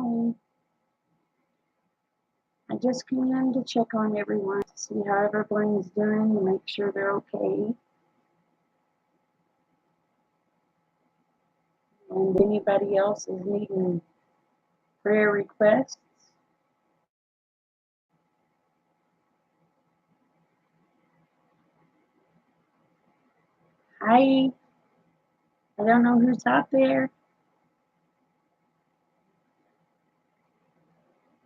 home. I just came in to check on everyone to see how everyone's doing and make sure they're okay. And anybody else is needing prayer requests. Hi, I don't know who's out there.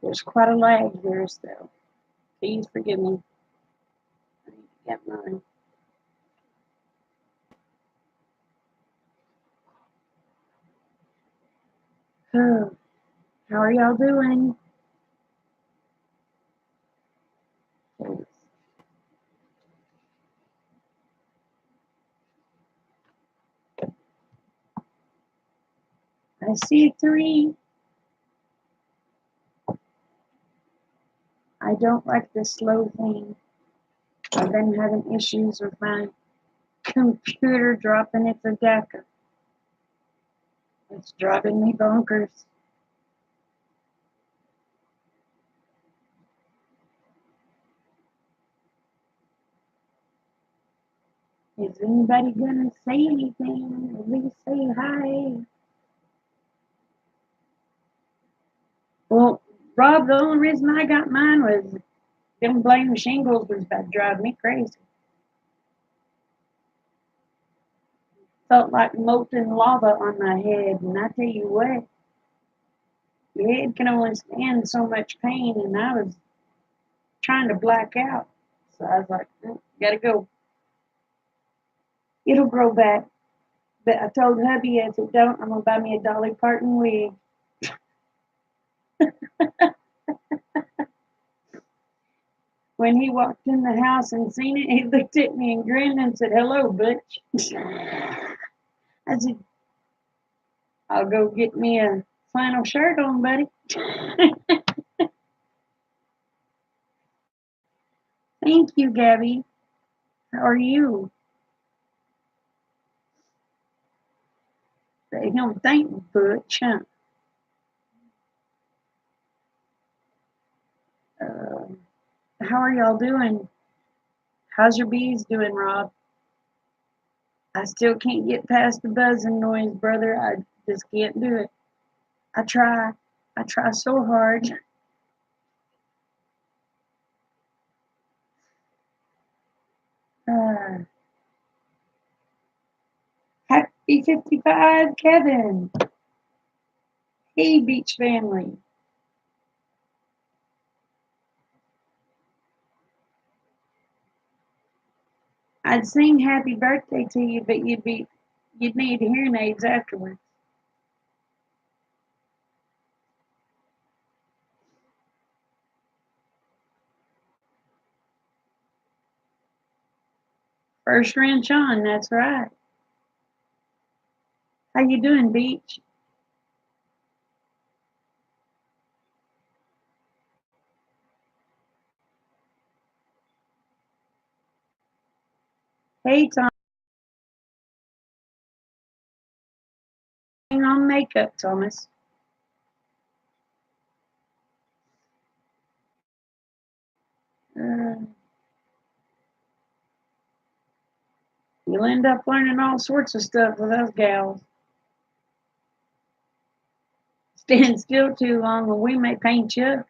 There's quite a lag here, so please forgive me. I need to get mine. Oh, how are y'all doing? I see 3. I don't like this slow thing. I've been having issues with my computer dropping its adapter. It's driving me bonkers. Is anybody gonna say anything? At least say hi. Well, Rob, the only reason I got mine was them blame shingles was about to drive me crazy. Felt like molten lava on my head, and I tell you what, your head can only stand so much pain, and I was trying to black out. So I was like, gotta go. It'll grow back. But I told hubby if it don't, I'm gonna buy me a Dolly Parton wig. When he walked in the house and seen it, he looked at me and grinned and said, "Hello, Butch." I said, "I'll go get me a flannel shirt on, buddy." Thank you, Gabby. How are you? They don't thank Butch, huh? Uh, how are y'all doing? How's your bees doing, Rob? I still can't get past the buzzing noise, brother. I just can't do it. I try. I try so hard. Uh, happy 55, Kevin. Hey, beach family. I'd sing happy birthday to you, but you'd need hearing aids afterwards. First wrench on, that's right. How you doing, beach? Hey, Tom. On makeup, Thomas. Uh, you'll end up learning all sorts of stuff with us gals. Stand still too long and we may paint you.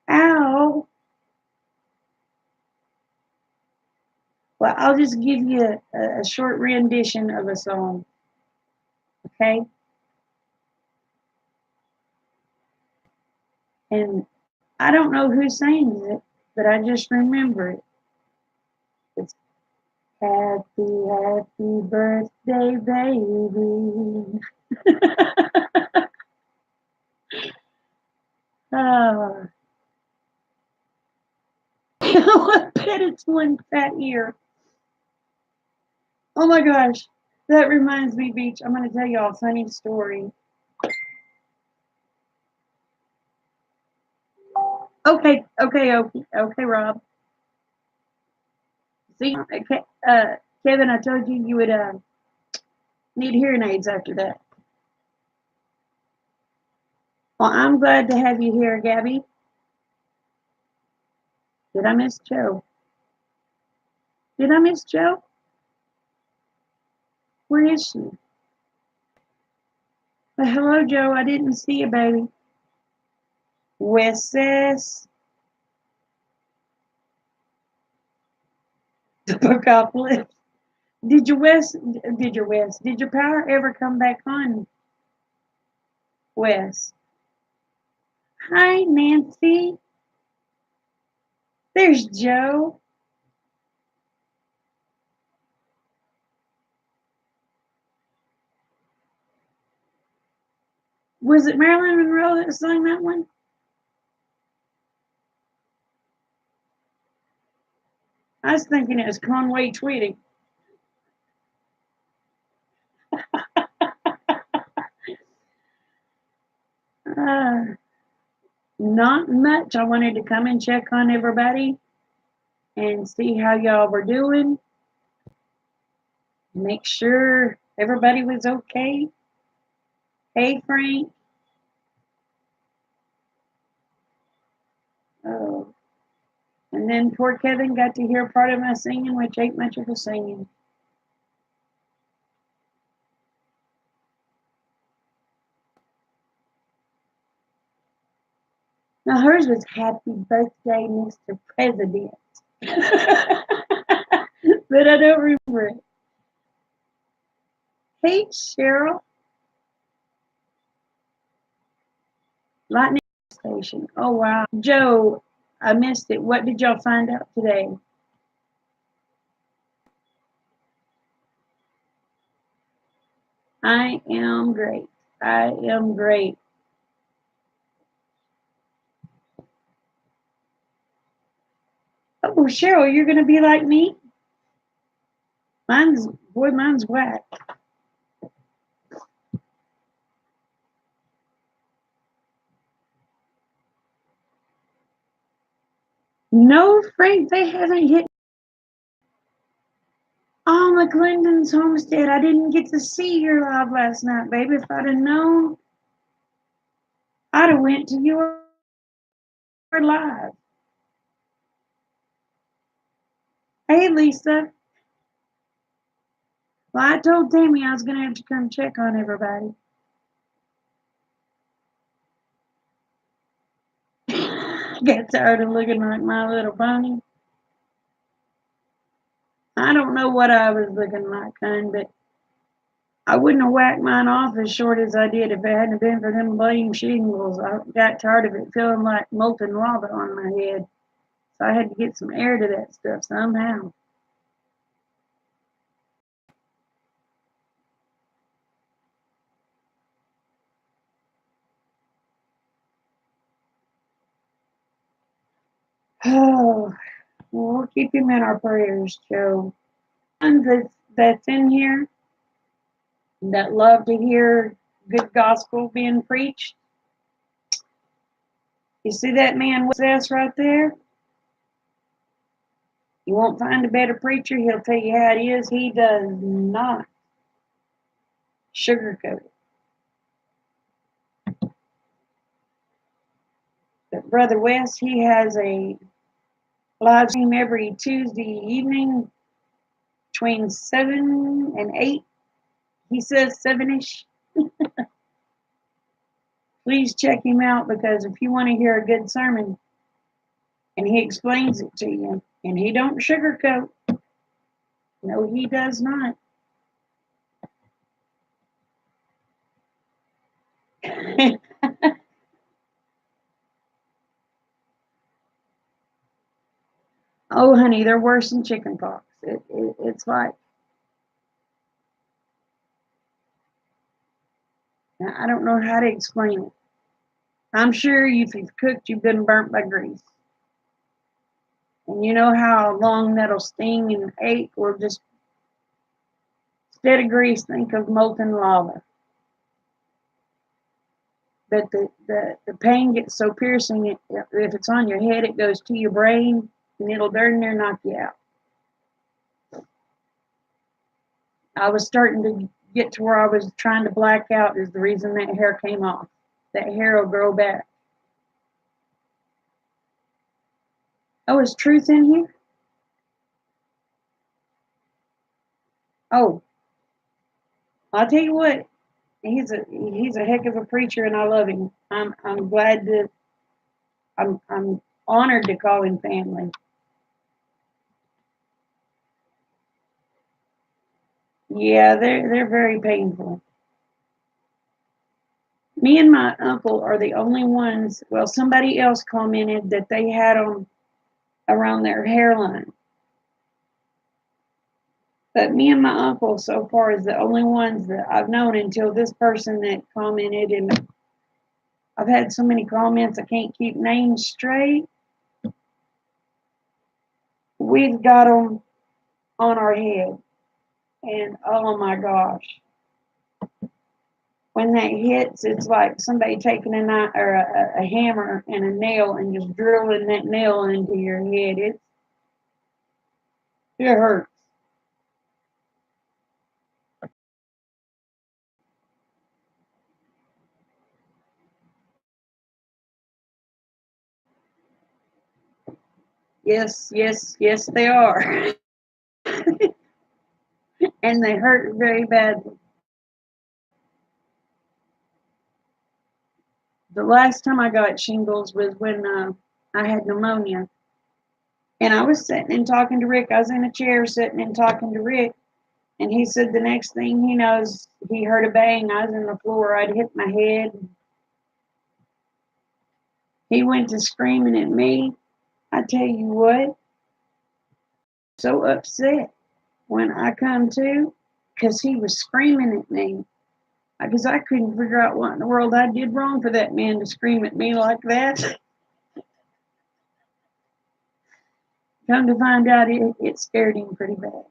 Ow. Well, I'll just give you a short rendition of a song, okay? And I don't know who sings it, but I just remember it. It's happy, happy birthday, baby. Oh, I bet it's one fat ear. Oh my gosh. That reminds me, Beach, I'm going to tell you all a funny story. Okay, Rob. See, okay, Kevin, I told you you would need hearing aids after that. Well, I'm glad to have you here, Gabby. Did I miss Joe? Did I miss Joe? Where is she? Well, hello, Joe. I didn't see you, baby. Wesses. The apocalypse. Did your power ever come back on, Wes? Hi, Nancy. There's Joe. Was it Marilyn Monroe that sang that one? I was thinking it was Conway Twitty. Uh, Not much. I wanted to come and check on everybody and see how y'all were doing. Make sure everybody was okay. Hey, Frank. Oh. And then poor Kevin got to hear part of my singing, which ain't much of a singing. Now hers was Happy Birthday, Mr. President. But I don't remember it. Hey, Cheryl. Lightning Station. Oh, wow. Joe, I missed it. What did y'all find out today? I am great. I am great. Oh, Cheryl, you're going to be like me? Mine's whack. No, Frank, they haven't hit. Oh, McClendon's homestead. I didn't get to see your live last night, baby. If I'd have known, I'd have went to your live. Hey, Lisa. Well, I told Tammy I was going to have to come check on everybody. Got tired of looking like My Little Pony. I don't know what I was looking like, hun, but I wouldn't have whacked mine off as short as I did if it hadn't been for them blame shingles. I got tired of it feeling like molten lava on my head. So I had to get some air to that stuff somehow. Oh, well, we'll keep him in our prayers, Joe. And that's in here that love to hear good gospel being preached. You see that man with us right there? You won't find a better preacher. He'll tell you how it is. He does not sugarcoat it. But Brother West, he has a live stream every Tuesday evening between 7 and 8. He says 7-ish. Please check him out because if you want to hear a good sermon and he explains it to you and he don't sugarcoat, no, he does not. Oh, honey, they're worse than chicken pox. It's like, I don't know how to explain it. I'm sure if you've cooked, you've been burnt by grease. And you know how long that'll sting and ache or just Instead of grease, think of molten lava. But the pain gets so piercing, if it's on your head, it goes to your brain, and it'll darn near knock you out. I was starting to get to where I was trying to black out is the reason that hair came off. That hair will grow back. Oh, is Truth in here? Oh, I'll tell you what, he's a heck of a preacher, and I love him. I'm glad to I'm honored to call him family. Yeah, they're very painful. Me and my uncle are the only ones. Well, somebody else commented that they had them around their hairline, but me and my uncle so far is the only ones that I've known until this person that commented, and I've had so many comments I can't keep names straight. We've got them on our head, and oh my gosh, when that hits, it's like somebody taking a knife or a hammer and a nail and just drilling that nail into your head. It hurts. Yes, yes, yes, they are, and they hurt very badly. The last time I got shingles was when I had pneumonia, and I was sitting and talking to Rick. I was in a chair sitting and talking to Rick, and he said the next thing he knows, he heard a bang. I was in the floor. I'd hit my head. He went to screaming at me. I tell you what, so upset when I come to, because he was screaming at me. Because I couldn't figure out what in the world I did wrong for that man to scream at me like that. Come to find out, it scared him pretty bad.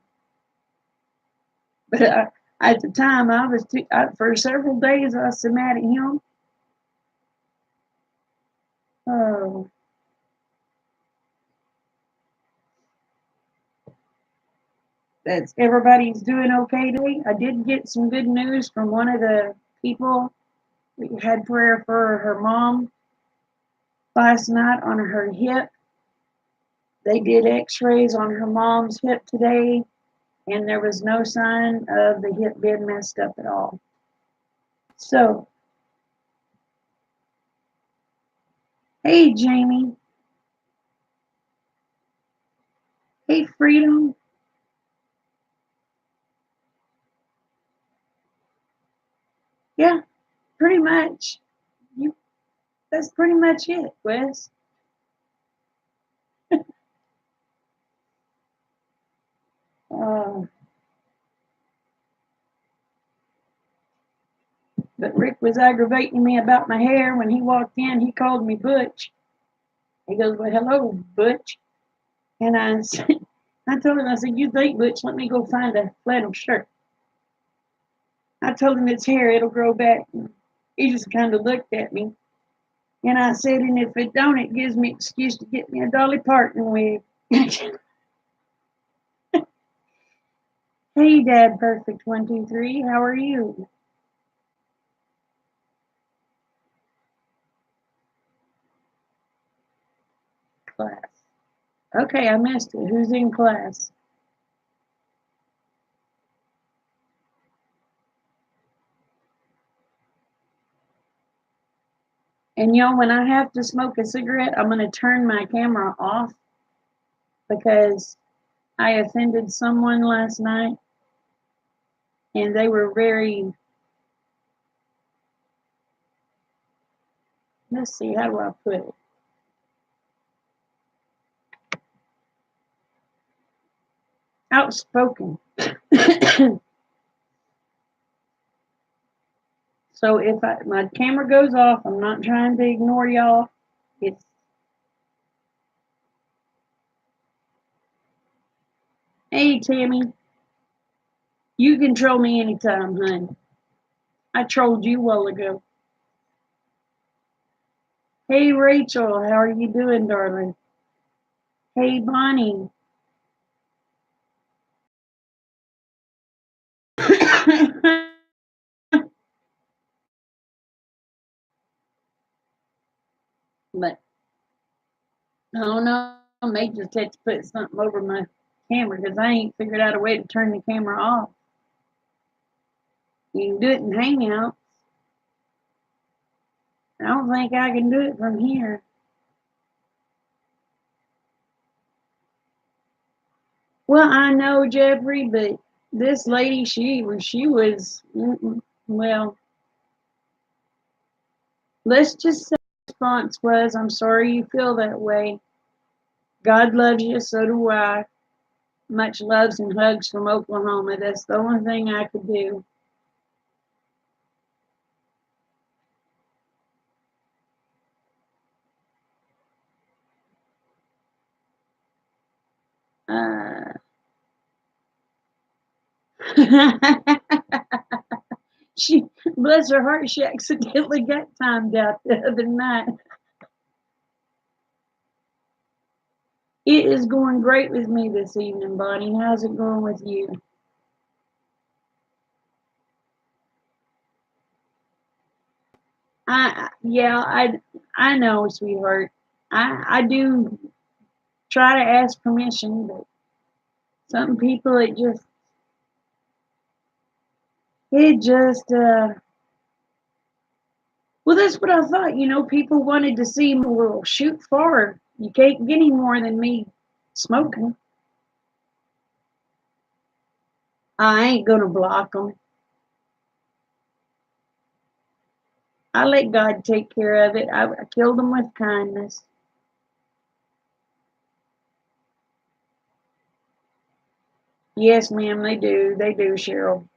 But at the time, for several days, I was so mad at him. Oh, that's everybody's doing okay today. I did get some good news from one of the people. We had prayer for her mom last night on her hip. They did x-rays on her mom's hip today, and there was no sign of the hip being messed up at all. So, hey, Jamie. Hey, Freedom. Yeah, pretty much. You, that's pretty much it, Wes. Uh, but Rick was aggravating me about my hair. When he walked in, he called me Butch. He goes, "Well, hello, Butch." And I said, I told him, I said, "You think, Butch, let me go find a flannel shirt." I told him it's hair, it'll grow back. He just kind of looked at me. And I said, "And if it don't, it gives me excuse to get me a Dolly Parton wig." Hey, Dad Perfect 123, how are you? Class. Okay, I missed it. Who's in class? And y'all, when I have to smoke a cigarette, I'm going to turn my camera off because I offended someone last night and they were very, let's see, how do I put it? Outspoken. So if my camera goes off, I'm not trying to ignore y'all. It's, hey, Tammy. You can troll me anytime, hun. I trolled you a while ago. Hey, Rachel, how are you doing, darling? Hey, Bonnie. But I don't know. I may just have to put something over my camera because I ain't figured out a way to turn the camera off. You can do it in Hangouts. I don't think I can do it from here. Well, I know Jeffrey, but this lady, she was, well, let's just say the response was, I'm sorry you feel that way. God loves you, so do I. Much loves and hugs from Oklahoma. That's the only thing I could do. Uh, she, bless her heart, she accidentally got timed out the other night. It is going great with me this evening, Bonnie. How's it going with you? I know, sweetheart. I do try to ask permission, but some people it just well, that's what I thought. People wanted to see me. Well, shoot far. You can't get any more than me smoking. I ain't gonna block them. I let God take care of it. I killed them with kindness. Yes, ma'am, they do. They do, Cheryl.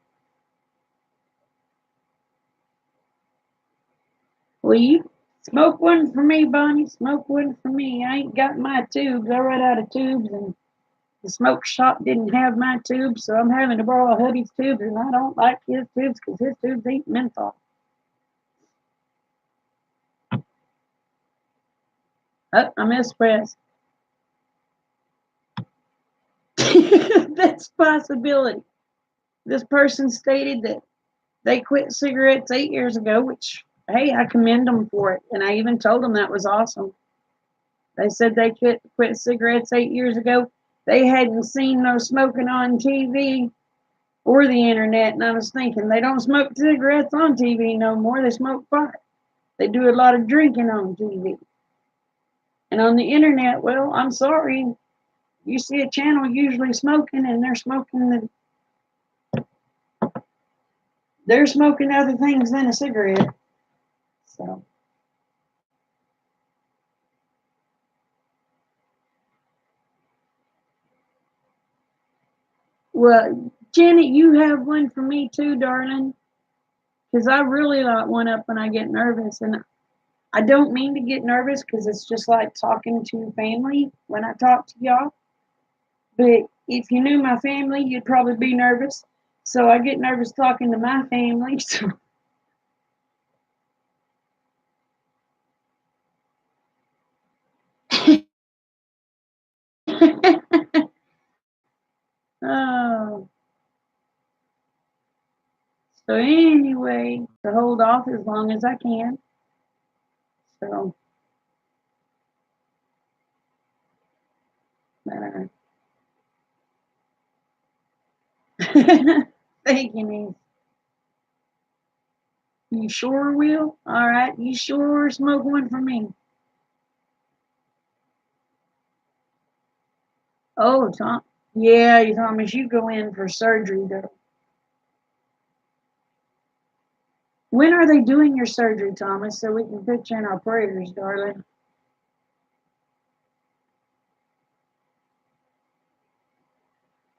Well, you smoke one for me, Bonnie. Smoke one for me. I ain't got my tubes. I run out of tubes, and the smoke shop didn't have my tubes, so I'm having to borrow hubby's tubes, and I don't like his tubes because his tubes ain't menthol. Oh, I mispressed. That's a possibility. This person stated that they quit cigarettes 8 years ago, which, hey, I commend them for it. And I even told them that was awesome. They said they quit cigarettes 8 years ago. They hadn't seen no smoking on TV or the internet. And I was thinking, they don't smoke cigarettes on TV no more. They smoke pot. They do a lot of drinking on TV. And on the internet, well, I'm sorry. You see a channel usually smoking, and they're smoking other things than a cigarette. So, well, Janet, you have one for me too, darling, because I really light one up when I get nervous, and I don't mean to get nervous because it's just like talking to family when I talk to y'all. But if you knew my family, you'd probably be nervous. So I get nervous talking to my family. So oh, so anyway, to hold off as long as I can. So, uh, thank you, niece. You sure will? All right, you sure smoke one for me. Oh, Tom. Yeah, Thomas, you go in for surgery though. When are they doing your surgery, Thomas, so we can put you in our prayers, darling?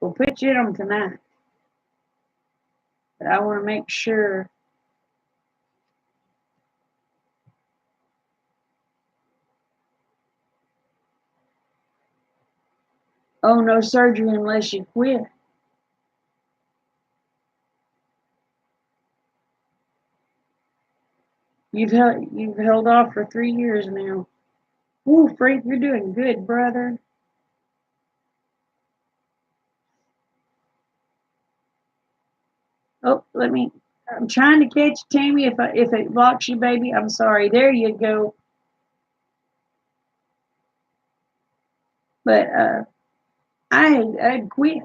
We'll put you in them tonight, but I want to make sure. Oh, no surgery unless you quit. You've held off for 3 years now. Ooh, Frank, you're doing good, brother. Oh, I'm trying to catch Tammy. If it blocks you, baby, I'm sorry. There you go. But I had quit.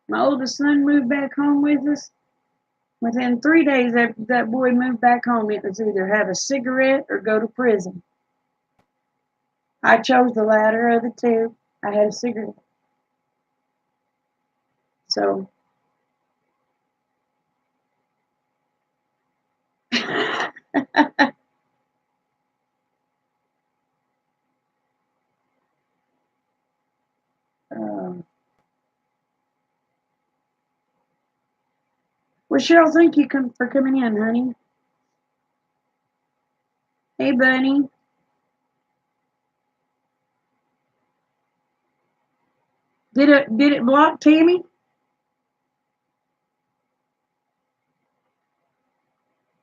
My oldest son moved back home with us. Within 3 days after that boy moved back home, it was either have a cigarette or go to prison. I chose the latter of the two. I had a cigarette. So um, well, Cheryl, thank you for coming in, honey. Hey, Bunny. Did it block Tammy?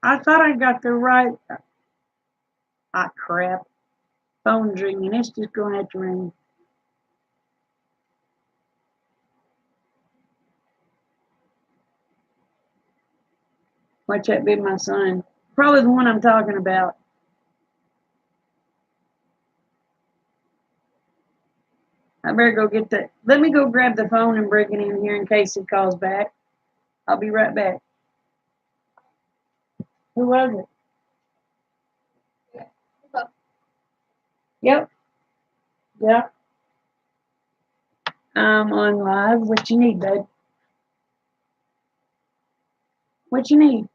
I thought I got the right. Ah, crap. Phone's ringing. It's just going to have to ring. Watch that be my son. Probably the one I'm talking about. I better go get that. Let me go grab the phone and bring it in here in case he calls back. I'll be right back. Who was it? Yep. Yep. I'm on live. What you need, bud? What you need?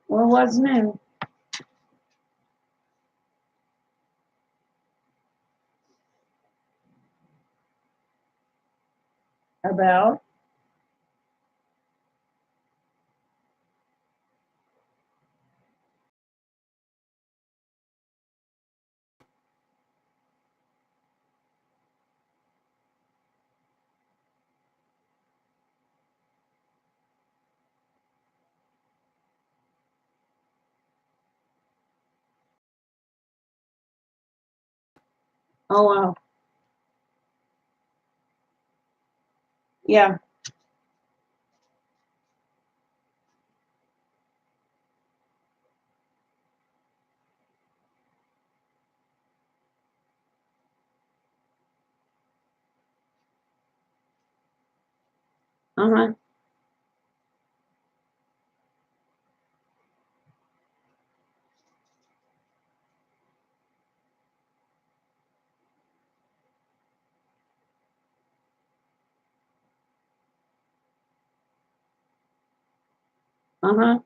Well, what's new? About? Oh, wow. Yeah. Uh huh. Uh huh.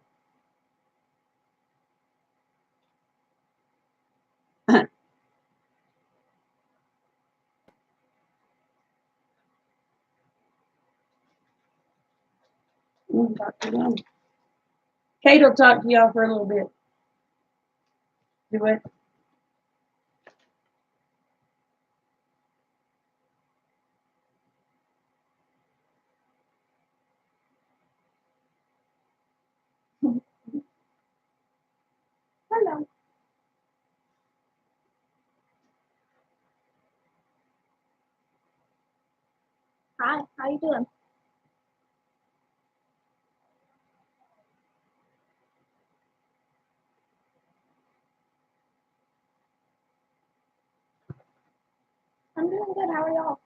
We'll talk to them. Kate will talk to y'all for a little bit. Do it. Hello. Hi, how you doing? I'm doing good. How are y'all?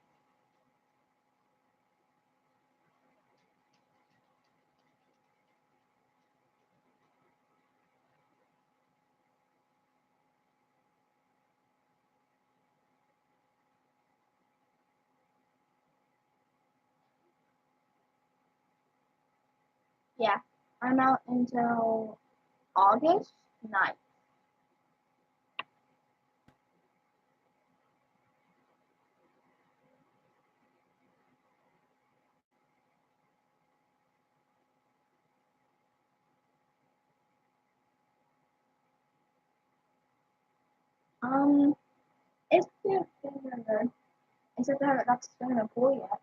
Yeah, I'm out until August 9th. Um, it's been really good. Except I haven't got to swim in the pool yet.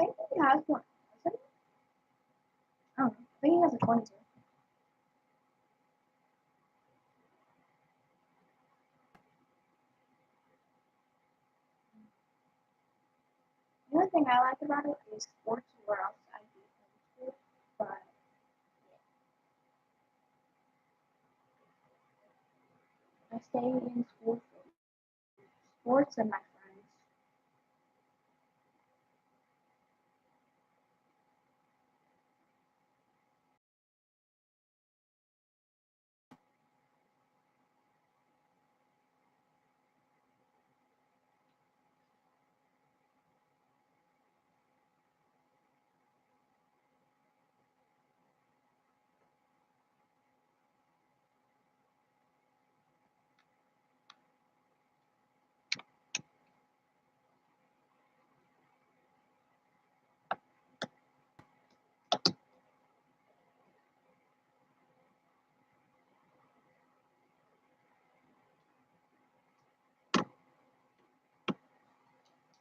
think he has one. Doesn't he? I don't know. I think he has a 22. The only thing I like about it is sports, where else I'd be homeschooled, but I stay in school for sports and my friends.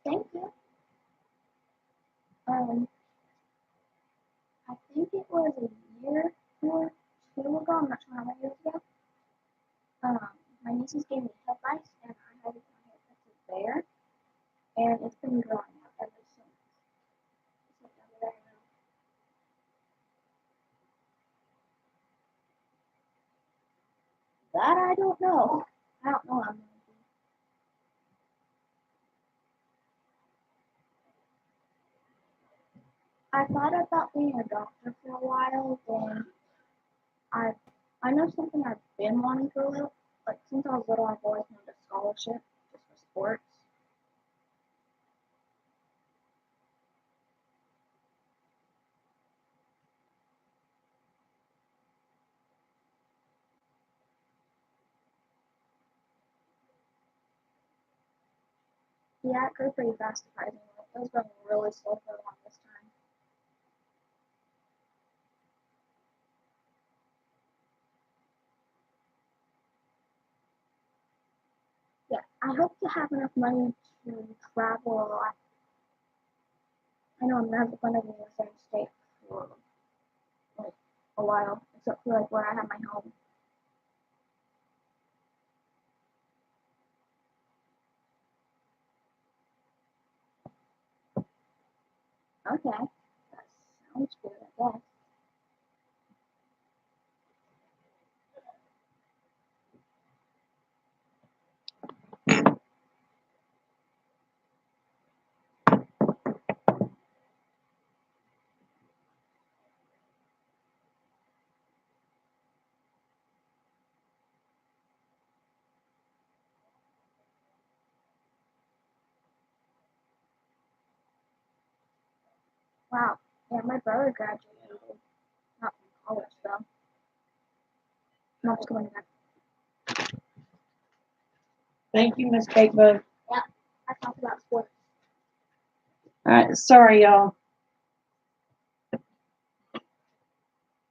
Thank you. Um, I think it was a year or two ago. I'm not sure how many years ago. Um, my nieces gave me head lice, and I had my hair cut to there, and it's been growing out ever since. So now that I know. That I don't know. I don't know how many. I thought about being a doctor for a while, then I I know something I've been wanting for a little, like since I was little, I've always wanted a scholarship just for sports. Yeah, it grew pretty fast, surprisingly. It was going really slow for the longest time. Yeah, I hope to have enough money to travel a lot. I know I'm never going to be in the same state for like a while, except for like where I have my home. Okay, that sounds good, I guess. Wow. Yeah, my brother graduated, not from college though. Not just going back. Thank you, Miss Cakebug. Yeah, I talked about sports. Sorry, y'all.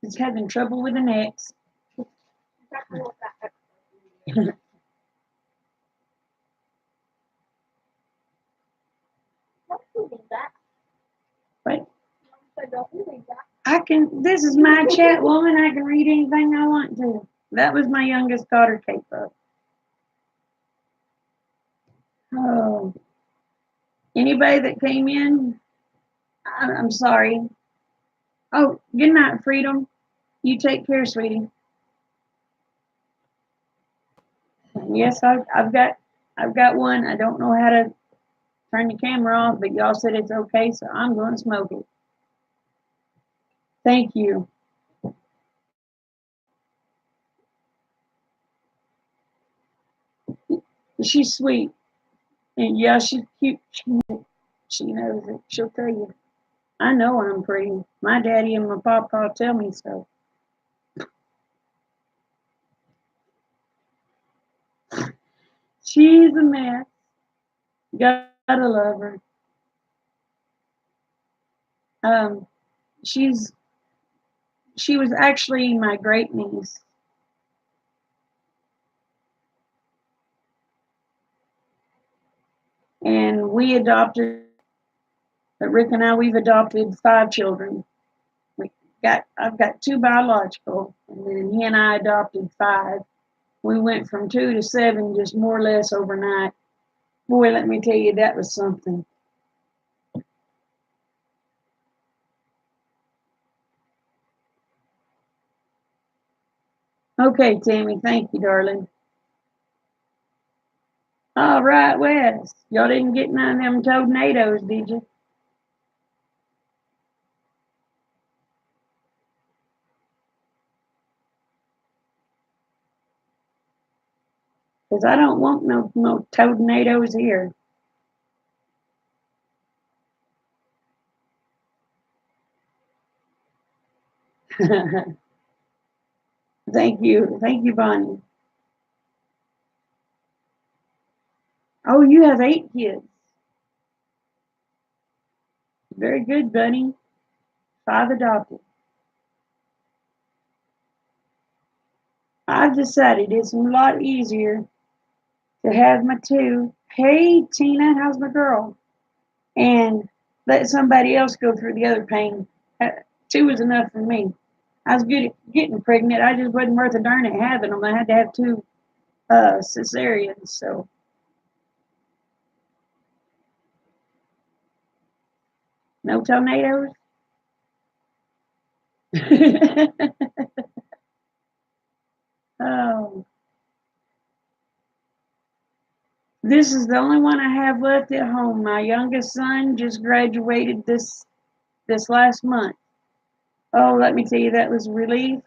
He's having trouble with an X. Exactly what that. Don't you read that? But So don't you read that? this is my chat woman. I can read anything I want to. That was my youngest daughter, Cakebug. Oh, anybody that came in, I'm sorry. Oh, good night, Freedom. You take care, sweetie. Yes, I've got one. I don't know how to turn the camera off, but y'all said it's okay, so I'm going to smoke it. Thank you. She's sweet, and yeah, she's cute. She knows it. She'll tell you. I know I'm pretty. My daddy and my papa tell me so. She's a mess. Gotta love her. Um, she's she was actually my great niece, and we adopted But Rick and I, we've adopted 5 children. I've got 2 biological, and then he and I adopted 5. We went from 2 to 7 just more or less overnight. Boy, let me tell you, that was something. Okay, Tammy, thank you, darling. All right, Wes. Y'all didn't get none of them tornadoes, did you? Because I don't want no tornadoes here. Thank you, Bonnie. Oh, you have 8 kids. Very good, Bunny. 5 adopted. I've decided it's a lot easier to have my 2. Hey, Tina, how's my girl? And let somebody else go through the other pain. 2 was enough for me. I was good at getting pregnant. I just wasn't worth a darn at having them. I had to have 2 cesareans. So no tornadoes. Oh, this is the only one I have left at home. My youngest son just graduated this last month. Oh, let me tell you, that was a relief.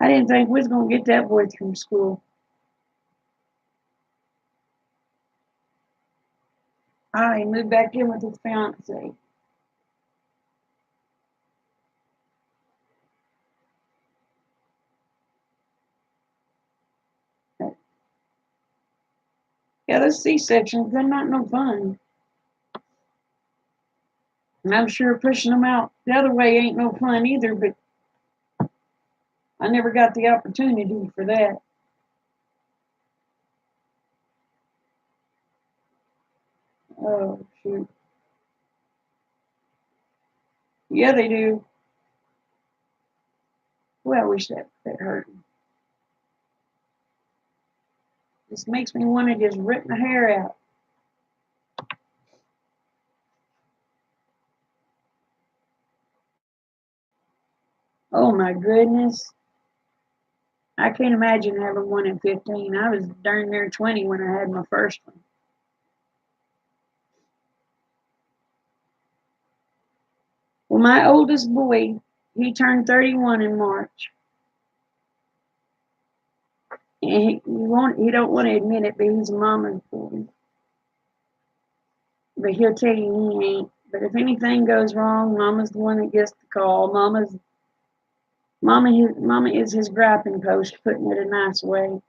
I didn't think we was gonna get that boy through school. He moved back in with his fiance. Yeah, those C-sections, they're not no fun. And I'm sure pushing them out the other way ain't no fun either, but I never got the opportunity for that. Oh, shoot. Yeah, they do. Well, I wish that hurt. This makes me want to just rip my hair out. Oh my goodness. I can't imagine having one at 15. I was darn near 20 when I had my first one. Well, my oldest boy, he turned 31 in March. And he don't want to admit it, but he's a mama's boy. But he'll tell you he ain't. But if anything goes wrong, Mama's the one that gets the call. Mama is his griping post, putting it a nice way.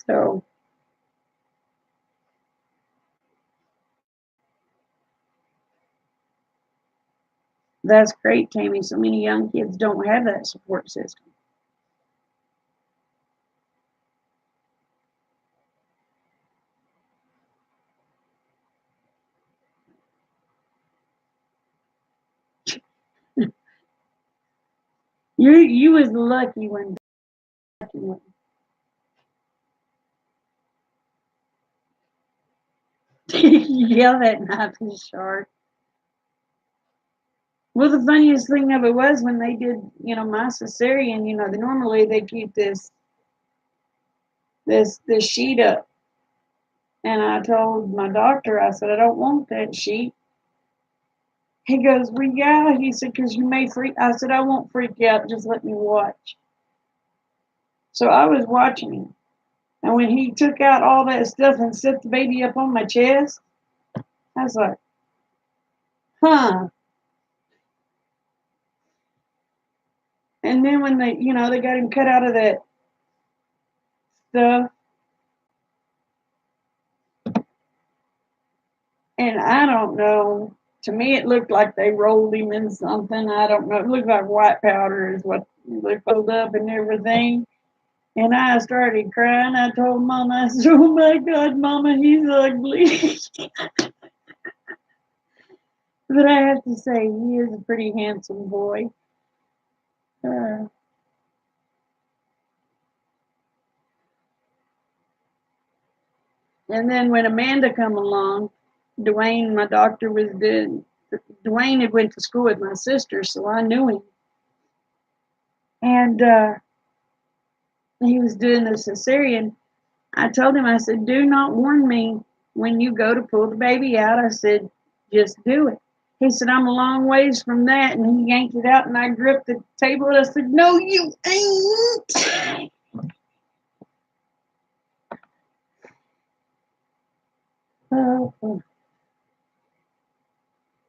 So that's great, Tammy. So many young kids don't have that support system. You was the lucky one. Lucky one. Yeah, that knife is sharp. Well, the funniest thing of it was when they did, my cesarean. Normally they keep this sheet up, and I told my doctor, I said I don't want that sheet. He goes, well, yeah. He said, because you may freak. I said, I won't freak out. Just let me watch. So I was watching him. And when he took out all that stuff and set the baby up on my chest, I was like, huh. And then when they got him cut out of that stuff, and I don't know. To me, it looked like they rolled him in something. I don't know. It looked like white powder is what looked rolled up and everything. And I started crying. I told Mama, I said, "Oh my God, Mama, he's ugly." But I have to say, he is a pretty handsome boy. Uh, and then when Amanda come along, Dwayne, my doctor was doing. Dwayne had went to school with my sister, so I knew him. And he was doing the cesarean. I told him, I said, "Do not warn me when you go to pull the baby out." I said, "Just do it." He said, "I'm a long ways from that." And he yanked it out, and I gripped the table, and I said, "No, you ain't." Oh.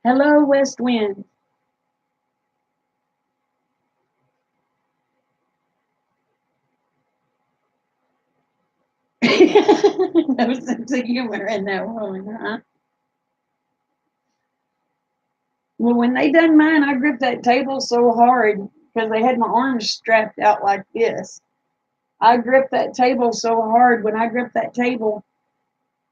Hello, West Wind. No sense of humor in that one, huh? Well, when they done mine, I gripped that table so hard because they had my arms strapped out like this. I gripped that table so hard. When I gripped that table,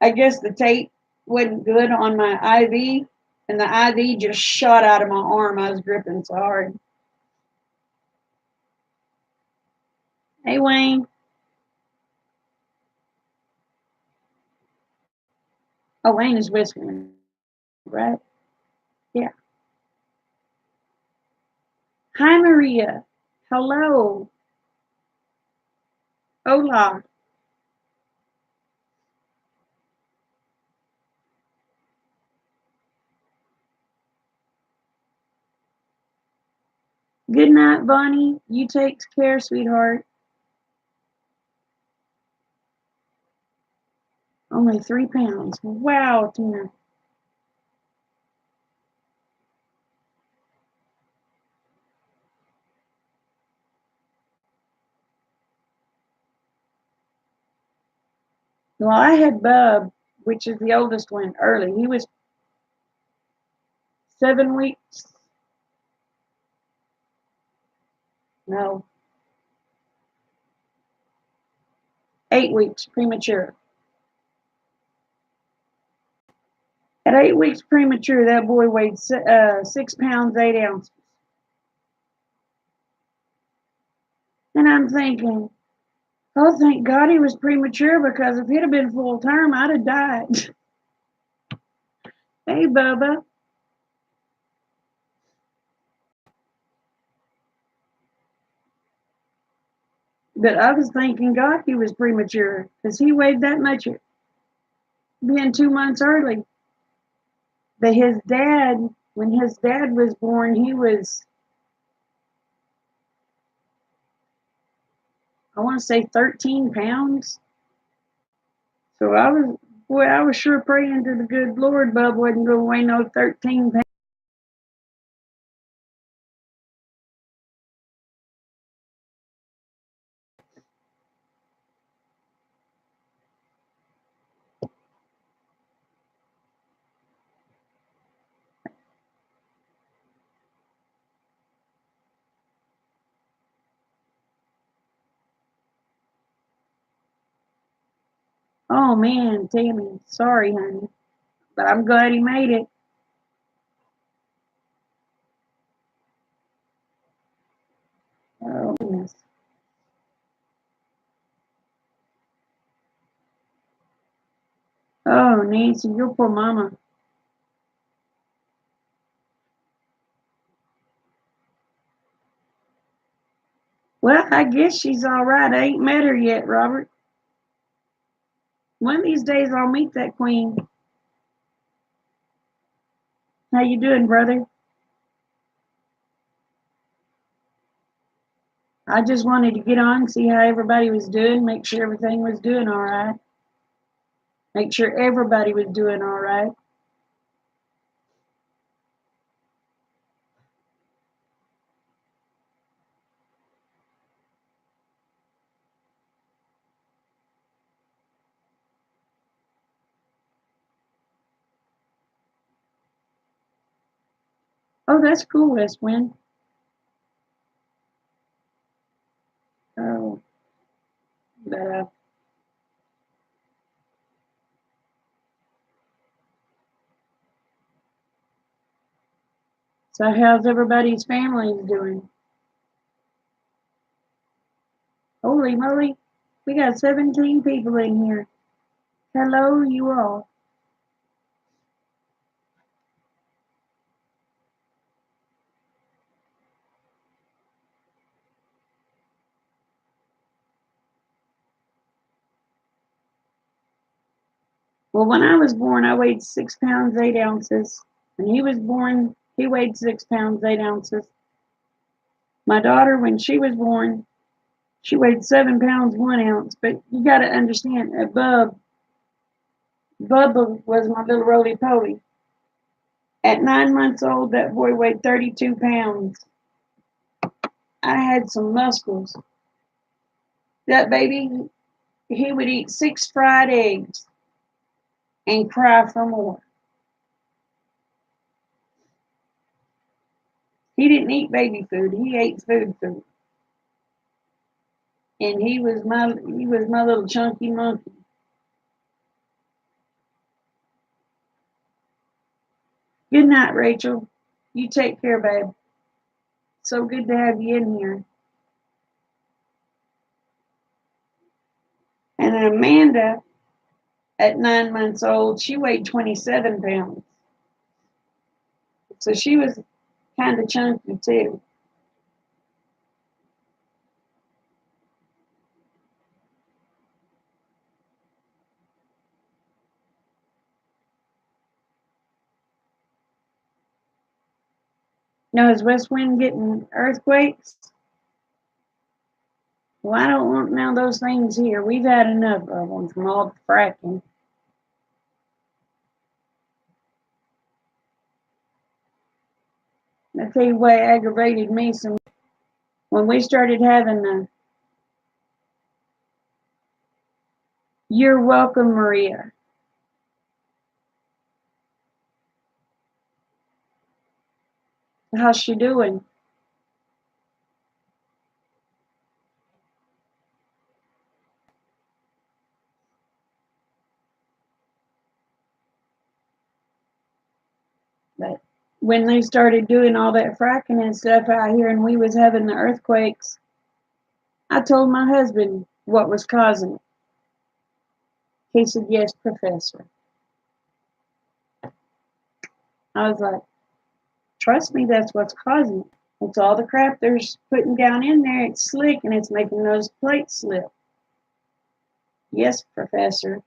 I guess the tape wasn't good on my IV, and the IV just shot out of my arm. I was gripping so hard. Hey, Wayne. Oh, Wayne is whispering, right? Yeah. Hi, Maria. Hello. Hola. Good night, Bonnie. You take care, sweetheart. Only 3 pounds. Wow, Tina. Well, I had Bub, which is the oldest one, early. He was 7 weeks. No, 8 weeks premature. At 8 weeks premature, that boy weighed 6 pounds 8 ounces. And I'm thinking, oh, thank God he was premature because if he'd have been full term, I'd have died. Hey, Bubba. But I was thanking God he was premature because he weighed that much, being 2 months early. But his dad, when his dad was born, he was, I want to say, 13 pounds. So I was sure praying to the good Lord Bub wasn't going to weigh no 13 pounds. Oh man, Tammy, sorry, honey, but I'm glad he made it. Oh goodness. Oh Nancy, your poor mama. Well, I guess she's all right. I ain't met her yet, Robert. One of these days I'll meet that queen. How you doing, brother? I just wanted to get on, see how everybody was doing, make sure everything was doing all right. Make sure everybody was doing all right. Oh, that's cool, West Wind. Oh. So how's everybody's families doing? Holy moly, we got 17 people in here. Hello, you all. Well, when I was born, I weighed 6 pounds, 8 ounces. When he was born, he weighed 6 pounds, 8 ounces. My daughter, when she was born, she weighed 7 pounds, 1 ounce. But you got to understand, Bubba was my little roly poly. At 9 months old, that boy weighed 32 pounds. I had some muscles. That baby, he would eat 6 fried eggs and cry for more. He didn't eat baby food, he ate food. And he was my little chunky monkey. Good night, Rachel. You take care, babe. So good to have you in here. And Amanda, at 9 months old, she weighed 27 pounds. So she was kind of chunky too. Now, is West Wind getting earthquakes? Well, I don't want none of those things here. We've had enough of them from all the fracking. I tell you what aggravated me some when we started having the "You're welcome, Maria." How's she doing? But when they started doing all that fracking and stuff out here, and we was having the earthquakes, I told my husband what was causing it. He said, "Yes, Professor." I was like, "Trust me, that's what's causing it. It's all the crap they're putting down in there. It's slick and it's making those plates slip." "Yes, Professor."